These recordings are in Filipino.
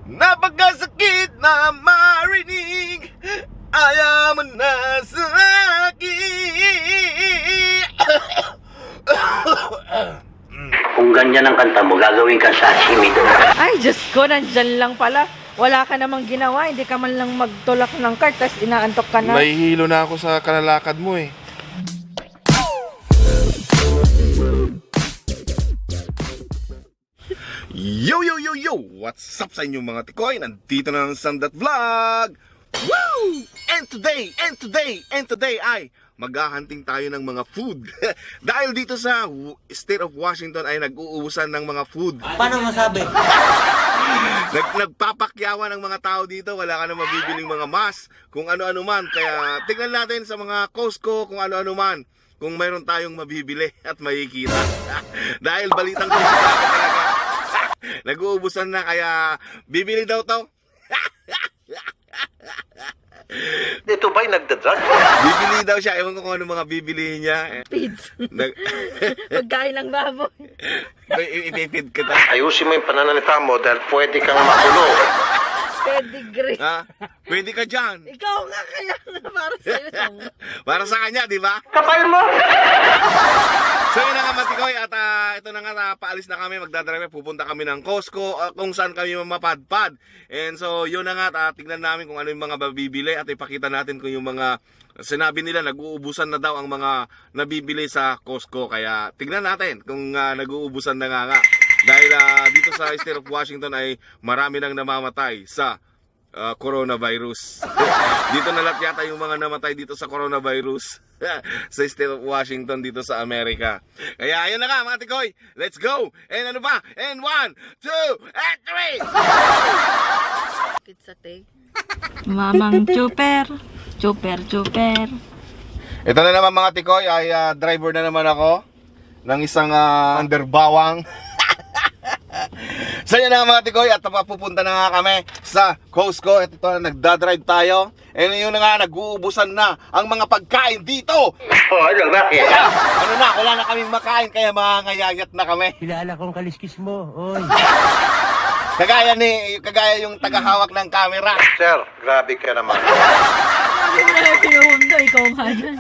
Napakasakit na marinig, ayaw mo na sa akin. Kung ganyan ang kanta mo, gagawin kang sashimi doon. Ay, Diyos ko, nandyan lang pala. Wala ka namang ginawa, hindi ka man lang magtulak ng cart, tapos inaantok ka na. Nahihilo na ako sa kalalakad mo eh. Yo, yo, yo, yo! What's up sa inyong mga tikoy? Nandito na ang Sandat Vlog! Woo! And today ay maghahunting tayo ng mga food. Dahil dito sa state of Washington ay nag-uubusan ng mga food. Paano masabi? Nagpapakyawan ng mga tao dito. Wala ka na mabibiling mga mask, kung ano-ano man. Kaya tignan natin sa mga Costco kung ano-ano man, kung mayroon tayong mabibili at makikita. Dahil balitang talaga nag-uubusan na, kaya bibili daw to. Dito ba'y nagdadrug? Bibili daw siya. Ewan ko kung ano mga bibili niya. Feeds. Pagkain ng baboy. Ipipid kita. Ayusin mo yung pananalita mo dahil pwede kang makulo. Pedigree. Ha? Pwede ka dyan. Ikaw nga kaya para sa'yo. Para sa kanya, di ba? Kapal mo! So yun na nga matikoy, at ito na nga, paalis na kami, magdadrive, pupunta kami ng Costco, kung saan kami mapadpad. And so yun na nga, tignan namin kung ano yung mga mabibili at ipakita natin kung yung mga sinabi nila, nag-uubusan na daw ang mga nabibili sa Costco. Kaya tignan natin kung nag-uubusan na nga. Dahil dito sa state of Washington ay marami nang namamatay sa coronavirus. Dito na lahat yata yung mga namatay dito sa coronavirus sa state of Washington dito sa Amerika. Kaya ayun na nga mga tikoy, let's go! And ano ba? And 1, 2, and 3! Sa take. Mamang chuper. Chuper. Ito na naman mga tikoy, ay driver na naman ako ng isang underbawang. So yun na mga tikoy, at pupunta na nga kami sa Costco. Ito nagdadrive tayo. And yun na nga, nag-uubusan na ang mga pagkain dito. Ano, bakit? Ano na, wala na kaming makain, kaya mangangayayat na kami. Kilala kong kaliskis mo, oy. Kagaya yung tagahawak ng camera. Sir, grabe ka naman. Ikaw nga dyan.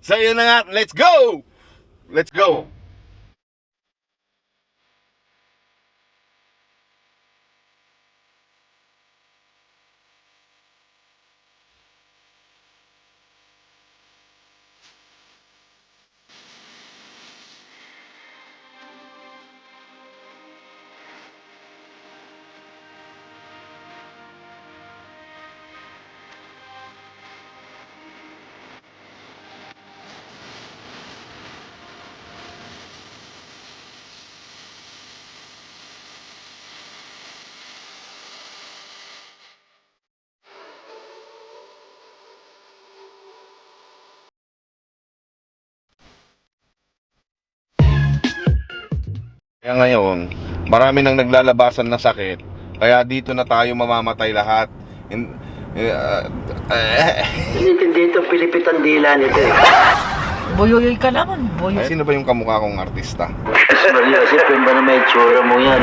So yun na nga, let's go! Let's go! Kaya ngayon, marami nang naglalabasan ng sakit. Kaya dito na tayo mamamatay lahat. Hindi ito pilipitan dila nito eh. Boyoyoy ka naman, boyoy. Sino ba yung kamukha kong artista? Maria, sipin ba na may tsura mo yan?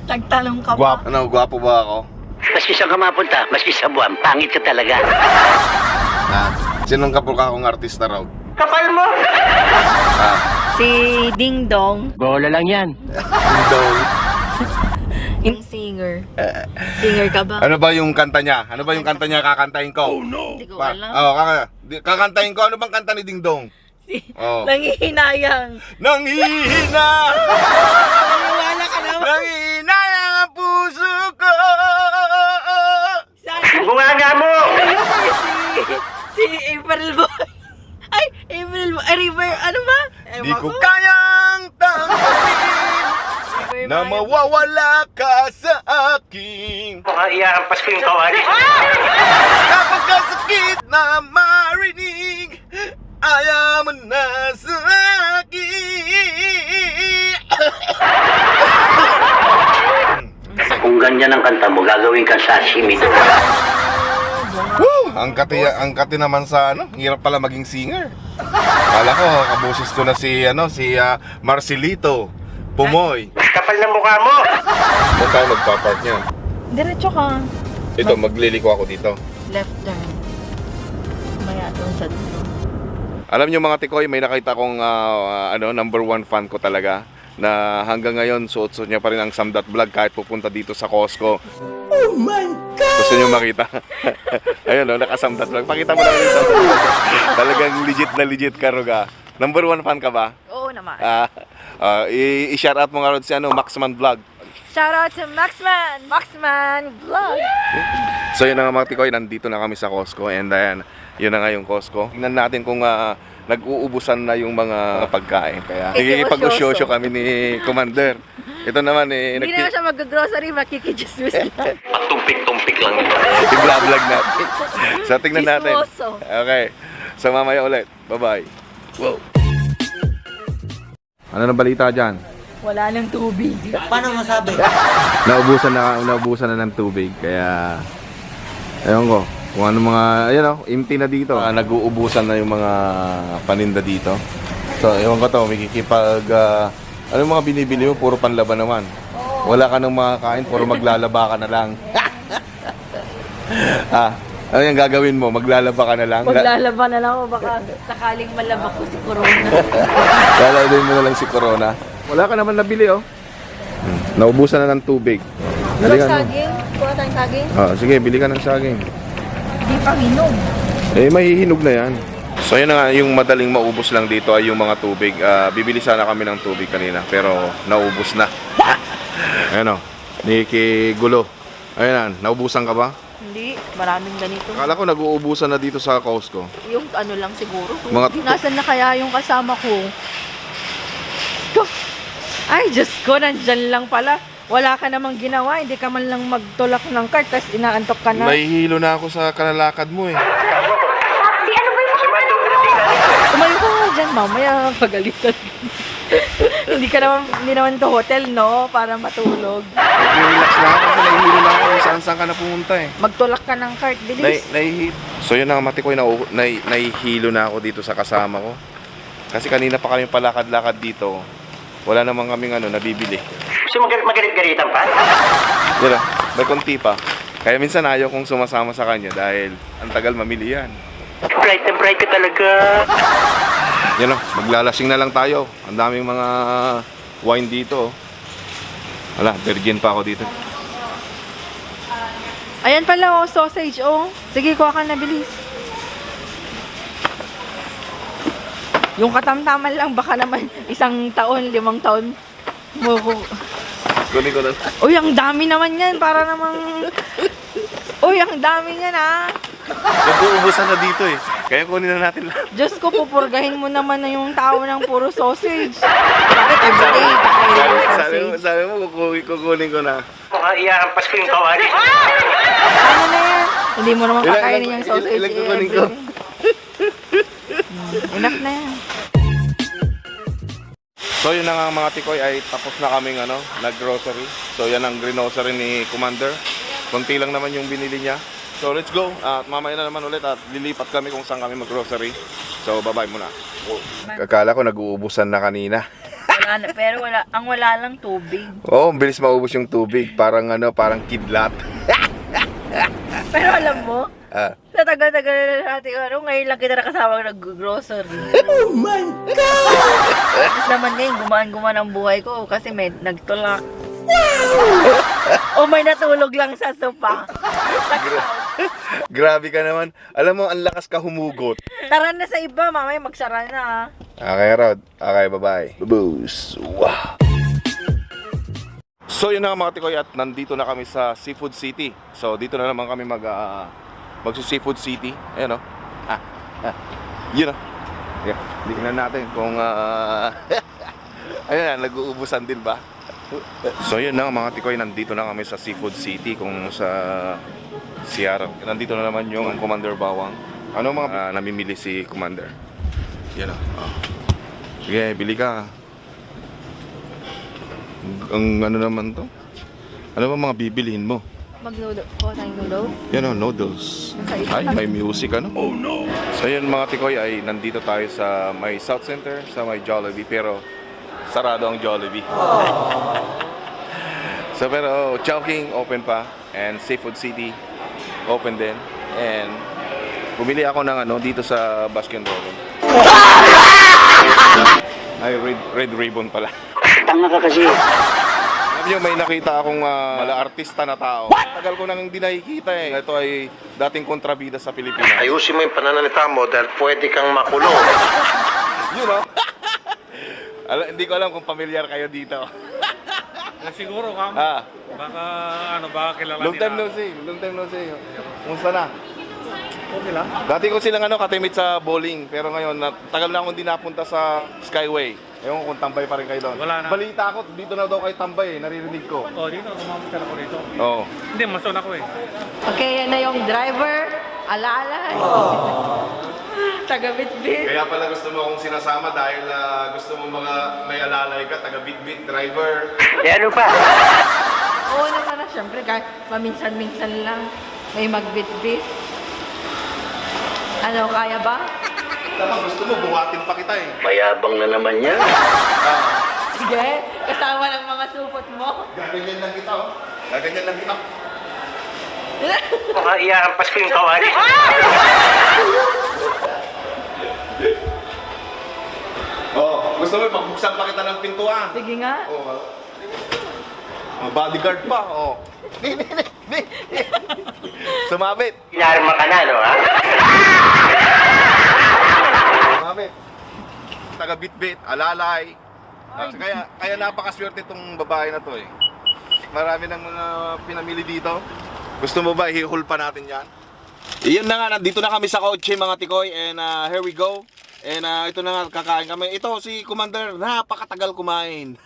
Nagtanong ka pa. Gwapo ba ako? Maski saan ka mapunta, maski sa buwan, pangit ka talaga. Sinong kamukha kong artista raw? Kapal mo! Si Ding Dong. Bola lang yan. Dong. Yung singer. Singer ka ba? Ano ba yung kanta niya? Ano ba yung kanta niya kakantahin ko? Oh no! Hindi ko alam. Kakantahin ko. Ano bang kanta ni Ding Dong? Nangihinayang. Nanghihina! Naniwala ka naman. Nanghihina ang puso ko! Bunga mo! Si April Boy. Ay, April Boy. River, ano ba? Di ko kayang tanggapin na mawawala ka sa akin. Mukhang iyakampas ko yung kawali. Napakasakit na marinig, ayaw mo na sa akin. Kung ganyan ang kanta mo, gagawin kang sashimi doon. Ang kati naman sa ano, hirap pala maging singer. Kala ko, kaboses ko na si Marcelito Pumoy. Kapal ng mukha mo! Saan tayo magpapark niyan? Diretso ka. Ito, magliliko ako dito. Left turn. Maya doon sa dulo. Alam niyo mga tikoy, may nakita akong number 1 fan ko talaga na hanggang ngayon suot-suot niya pa rin ang Samdat Vlog kahit pupunta dito sa Costco. Oh my God! Gusto niyo makita? Ayun, naka-Samdat Vlog. Pakita mo lang yung Samdat Vlog. Talagang legit ka, Ruga. Number 1 fan ka ba? Oo naman. I-shoutout mo nga rin si Maxman Vlog. Shoutout to Maxman Vlog. So yun na nga mga tikoy, nandito na kami sa Costco and then yun na nga yung Costco. Tingnan natin kung nag-uubusan na yung mga pagkain. Kaya nakikipag-usyoso kami ni Commander. Ito naman Hindi naman siya mag-grocery, makikijismis lang. Patumpik-tumpik lang ito. i-vlog natin. So tingnan natin. Chismoso. Okay. So mamaya ulit. Bye-bye. Wow. Ano na balita dyan? Wala nang tubig. Paano masabi? Naubusan na ng tubig. Kaya ewan ko kung ano mga, empty na dito. Nag-uubusan na yung mga paninda dito. So, ewan ko to, ano yung mga binibili mo, puro panlaban naman. Wala ka nang makakain, puro maglalaba ka na lang. Ano yung gagawin mo? Maglalaba ka na lang? Maglalaba na lang ako, baka sakaling malaba ko si Corona. Lalawin mo na lang si Corona. Wala ka naman nabili, oh. Naubusan na ng tubig. Diba saging? Kuha tayong saging? Sige, bili ka ng saging. Di pa minom. Mahihinog na yan. So yun na nga, yung madaling maubos lang dito ay yung mga tubig. Bibili sana kami ng tubig kanina, pero naubos na. Ayan o, Nikigulo. Ayan, naubusan ka ba? Hindi, maraming ganito. Akala ko nag-uubusan na dito sa Costco. Yung ano lang siguro. Mga- Nasaan na kaya yung kasama ko? Ay, Diyos ko, nandyan lang pala. Wala ka namang ginawa, hindi ka man lang magtulak ng cart, tapos inaantok ka na. Nahihilo na ako sa kalalakad mo eh. Tumayo ka nga dyan, mamaya pagalitan. Hindi naman to hotel, no? Para matulog. Relax na ako kasi nahihilo na ako. Saan ka na pumunta eh. Magtulak ka ng cart, bilis. So yun ang matikoy, nahihilo na ako dito sa kasama ko. Kasi kanina pa kami palakad-lakad dito. Wala namang kaming nabibili. Gusto magalit-galitan pa? Yun lang, may konti pa. Kaya minsan ayaw kong sumasama sa kanya dahil ang tagal mamili yan. Bright na bright ka talaga. Yun lang, maglalasing na lang tayo. Ang daming mga wine dito. Wala, virgin pa ako dito. Ayan pala, oh, sausage, oh. Sige, kuha ka na, bilis. Yung katamtaman lang, baka naman 1 taon, 5 taon. Kunin ko na. Uy, ang dami naman yan. Para namang... Uy, ang dami yan, ha. Nag-uubusan na dito eh. Kaya kunin na natin lahat. Diyos ko, pupurgahin mo naman na yung tao ng puro sausage. Bakit everyday kakain ng sausage? Sabi mo, kukunin ko na. Mukhang iaampas ko yung kawali. Ano na yan? Hindi mo naman kakainin yung sausage. Ilang kukunin ko? Enough na yan. So yun na nga mga tikoy, ay tapos na kaming nag-grocery. So yan ang grocery ni Commander. Konti lang naman yung binili niya. So let's go. At mamaya na naman ulit at lilipat kami kung saan kami mag-grocery. So bye-bye muna. Akala ko nag-uubusan na kanina. Wala na, pero wala lang tubig. Oo, bilis maubos yung tubig. Parang parang kidlat. Pero alam mo, sa tagal-tagal na natin, ngayon lang kita nakasama nag-grocery. Oh my God! Tapos naman ngayon, gumaan-gumaan ang buhay ko kasi may nagtulak. O may natulog lang sa sopa. Grabe ka naman. Alam mo, ang lakas ka humugot. Tara na sa iba, mamaya magsara na. Okay, Rod. Okay, bye-bye. Baboos. Wow. So, yun na mga tikoy at nandito na kami sa Seafood City. So, dito na naman kami mag-Seafood City. Ayan o. Yun o. Yeah. Tingnan natin kung ayan, nag-uubusan din ba? So, yun na mga tikoy. Nandito na kami sa Seafood City kung sa Sierra. Nandito na naman yung Commander Bawang. Ano mga namimili si Commander? Yan o. Sige, bili ka. Ang ano naman to? Ano ba mga bibilihin mo? Mag-noodle. Kuha tayong noodles. Yan o, noodles. Nasa ito. Ay, may music ano? Oh no! So yun mga tikoy, ay nandito tayo sa may South Center, sa may Jollibee, pero sarado ang Jollibee. So pero Chowking open pa, and Seafood City open din, and bumili ako ng ano dito sa Baskin Robbins. Ay, red ribbon pala. Tanga ka kasi. Alam niyo, may nakita akong mala-artista na tao. Tagal ko nang hindi nakikita eh. Ito ay dating kontrabida sa Pilipinas. Ayusin mo yung pananalita mo dahil pwede kang makulong. You know? Hindi ko alam kung familiar kayo dito. Siguro kamo. Baka kilala Long time no see. Long time no see. Kumusta na? Okay lang. Dati ko silang katimit sa bowling. Pero ngayon, tagal na akong hindi napunta sa Skyway. Ewan ko kung tambay pa rin kayo doon. Wala na. Balita ko, dito na daw kayo tambay eh. Naririnig ko. Oh, dito, kumamit ka na ko rito. Oo. Hindi, mason ako eh. Okay, yan na yung driver. Ala-ala. Taga-bit-bit. Kaya pala gusto mo akong sinasama dahil gusto mo mga may alalay ka, taga-bit-bit driver. Eh ano pa? Oo naman na, syempre, kahit maminsan-minsan lang may mag-bit-bit. Ano, kaya ba? Dapat gusto mo, buhatin pa kita eh. Mayabang na naman yan. Sige, kasama ng mga supot mo. Gaganyan lang kita oh. Gaganyan lang kita. Baka iyahampas ko yung kawali. Oh, gusto mo pagbuksan pa kita ng pintuan. Sige nga. Oh, bodyguard pa. Oh. Sumabit. Inarma ka na, no ha? Sumabit. Taga-bit-bit, alalay. Kaya napakaswerte itong babae na to eh. Marami ng mga pinamili dito. Gusto mo ba ihihul pa natin yan? Iyon na nga, nandito na kami sa kotse mga tikoy, and here we go. And ito na nga, kakain kami. Ito si Commander, napakatagal kumain.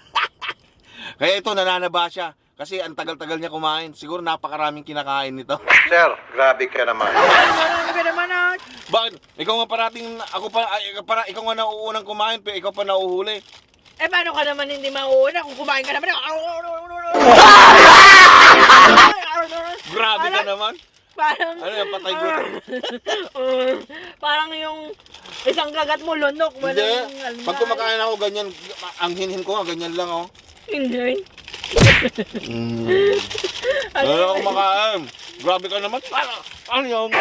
Kaya ito, nananaba siya. Kasi ang tagal-tagal niya kumain. Siguro napakaraming kinakain nito. Sir, grabe ka naman. Ano ka naman ah? Bakit? Ikaw nga parating, ikaw nga nauunang kumain, pero ikaw pa nauhuli. Eh, paano ka naman hindi mauuna kung kumain ka naman? Grabe ka naman. Parang... Ano yung patay gutom? parang yung isang kagat mo lunok. Hindi. Pag kumakain ako ganyan, ang hinhin ko nga ganyan lang oh. Hindi. Ano ako kumakain? Grabe ka naman. Ano yun?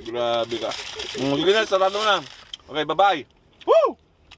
Grabe ka. Sige na, sarado na. Okay, bye-bye. Woo!